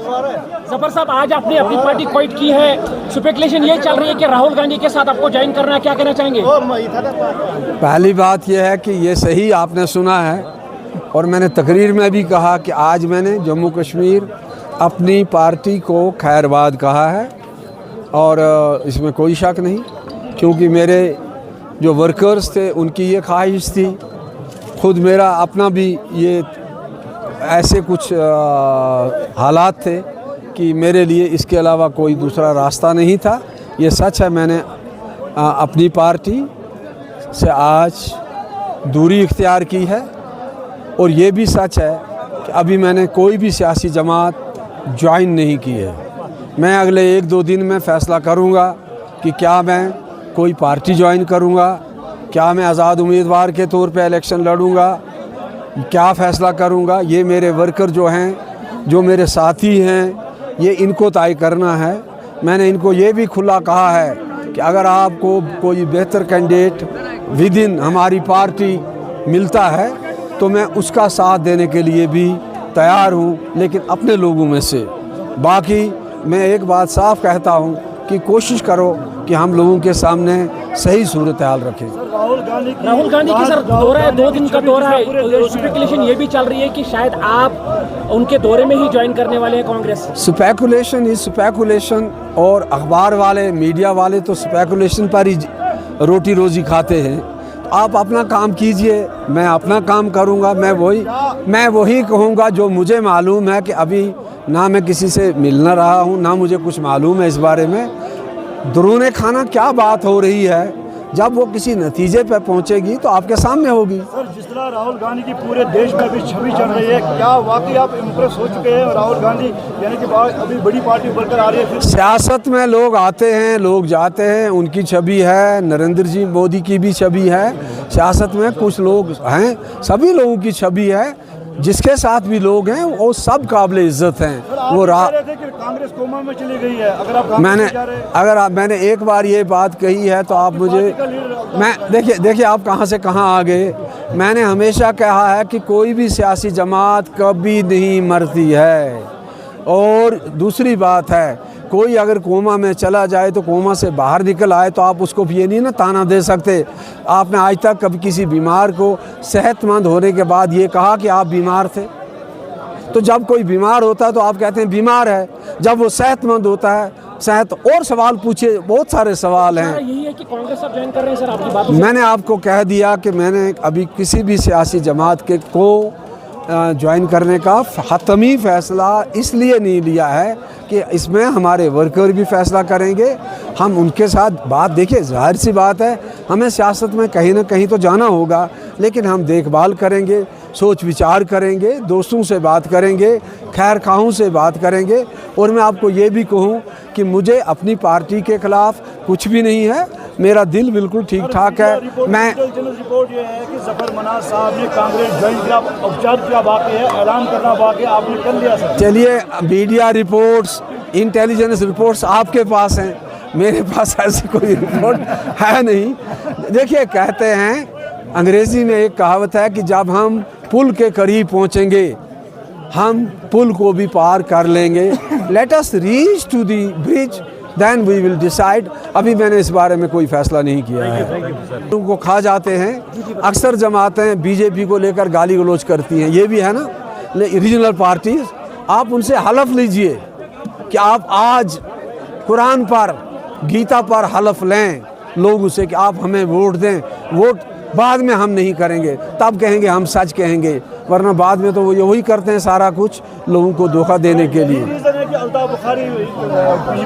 जफर साहब, आज आपने अपनी पार्टी क्विट की है, स्पेकुलेशन ये चल रही है कि राहुल गांधी के साथ आपको ज्वाइन करना है, क्या कहना चाहेंगे? पहली बात यह है कि ये सही आपने सुना है और मैंने तकरीर में भी कहा कि आज मैंने जम्मू कश्मीर अपनी पार्टी को खैरबाद कहा है और इसमें कोई शक नहीं, क्योंकि मेरे जो वर्कर्स थे उनकी ये ख्वाहिश थी, खुद मेरा अपना भी ये ऐसे कुछ हालात थे कि मेरे लिए इसके अलावा कोई दूसरा रास्ता नहीं था। ये सच है, मैंने अपनी पार्टी से आज दूरी इख्तियार की है और ये भी सच है कि अभी मैंने कोई भी सियासी जमात ज्वाइन नहीं की है। मैं अगले 1-2 दिन में फ़ैसला करूँगा कि क्या मैं कोई पार्टी ज्वाइन करूँगा, क्या मैं आज़ाद उम्मीदवार के तौर पे इलेक्शन लड़ूँगा, क्या फ़ैसला करूँगा। ये मेरे वर्कर जो हैं, जो मेरे साथी हैं, ये इनको तय करना है। मैंने इनको ये भी खुला कहा है कि अगर आपको कोई बेहतर कैंडिडेट विद इन हमारी पार्टी मिलता है तो मैं उसका साथ देने के लिए भी तैयार हूँ, लेकिन अपने लोगों में से। बाकी मैं एक बात साफ कहता हूँ कि कोशिश करो कि हम लोगों के सामने सही सूरत हाल रखें। राहुल गांधी की सर दौरा है, 2 दिन का दौरा है, स्पेकुलेशन ये भी चल रही है कि शायद आप उनके दौरे में ही ज्वाइन करने वाले हैं कांग्रेस। स्पेकुलेशन इज स्पेकुलेशन, और अखबार वाले, मीडिया वाले तो स्पेकुलेशन पर ही रोटी रोजी खाते हैं। आप अपना काम कीजिए, मैं अपना काम करूंगा। मैं वही कहूंगा जो मुझे मालूम है कि अभी ना मैं किसी से मिल ना रहा हूं, ना मुझे कुछ मालूम है इस बारे में। दरूने खाना क्या बात हो रही है, जब वो किसी नतीजे पर पहुंचेगी तो आपके सामने होगी। सर, जिस तरह राहुल गांधी की पूरे देश में अभी छवि चल रही है, क्या वाकई आप इम्प्रेस हो चुके हैं? राहुल गांधी यानी कि अभी बड़ी पार्टी बनकर आ रही है। सियासत में लोग आते हैं, लोग जाते हैं, उनकी छवि है, नरेंद्र जी मोदी की भी छवि है। सियासत में कुछ लोग हैं, सभी लोगों की छवि है। जिसके साथ भी लोग हैं वो सब काबिल इज्जत हैं। वो कांग्रेस कोमा में चली गई है। मैंने एक बार ये बात कही है तो आप मुझे, मैं देखिए आप कहाँ से कहाँ आ गए। मैंने हमेशा कहा है कि कोई भी सियासी जमात कभी नहीं मरती है। और दूसरी बात है, कोई अगर कोमा में चला जाए तो कोमा से बाहर निकल आए तो आप उसको ये नहीं ना ताना दे सकते। आपने आज तक कभी किसी बीमार को सेहतमंद होने के बाद ये कहा कि आप बीमार थे? तो जब कोई बीमार होता है तो आप कहते हैं बीमार है, जब वो सेहतमंद होता है सेहत। और सवाल पूछिए, बहुत सारे सवाल हैं। यही है कि कांग्रेस आप ज्वाइन कर रहे हैं सर, आपकी बात मैंने आपको कह दिया कि मैंने अभी किसी भी सियासी जमात के को ज्वाइन करने का हतमी फ़ैसला इसलिए नहीं लिया है कि इसमें हमारे वर्कर भी फ़ैसला करेंगे। हम उनके साथ बात, देखिए जाहिर सी बात है, हमें सियासत में कहीं ना कहीं तो जाना होगा, लेकिन हम देखभाल करेंगे, सोच विचार करेंगे, दोस्तों से बात करेंगे, खैर खाहों से बात करेंगे। और मैं आपको ये भी कहूँ कि मुझे अपनी पार्टी के ख़िलाफ़ कुछ भी नहीं है, मेरा दिल बिल्कुल ठीक ठाक है। मैं रिपोर्ट ये है कि जफर मनाज साहब ने कांग्रेस ज्वाइन किया, औपचारिकता बाकी है, ऐलान करना बाकी है, आपने कर लिया सर। चलिए, मीडिया रिपोर्ट्स, इंटेलिजेंस रिपोर्ट्स आपके पास हैं, मेरे पास ऐसी कोई रिपोर्ट है नहीं। देखिए, कहते हैं अंग्रेज़ी में एक कहावत है कि जब हम पुल के करीब पहुंचेंगे हम पुल को भी पार कर लेंगे। Let us reach to the bridge then we will decide. अभी मैंने इस बारे में कोई फैसला नहीं किया है। उनको खा जाते हैं, अक्सर जमातें बीजेपी को लेकर गाली गलौज करती हैं, ये भी है ना रीजनल पार्टीज। आप उनसे हलफ लीजिए कि आप आज कुरान पर, गीता पर हलफ लें लोगों से कि आप हमें वोट दें। वोट बाद में हम नहीं करेंगे, तब कहेंगे हम सच कहेंगे, वरना बाद में तो वो यही करते हैं सारा कुछ लोगों को धोखा देने के लिए। अल्ताफ बुखारी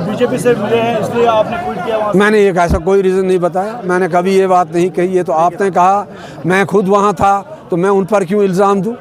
बीजेपी से मिले हैं इसलिए आपने ट्वीट किया? मैंने एक ऐसा कोई रीज़न नहीं बताया, मैंने कभी ये बात नहीं कही। ये तो आपने कहा, मैं खुद वहाँ था तो मैं उन पर क्यों इल्ज़ाम दूँ?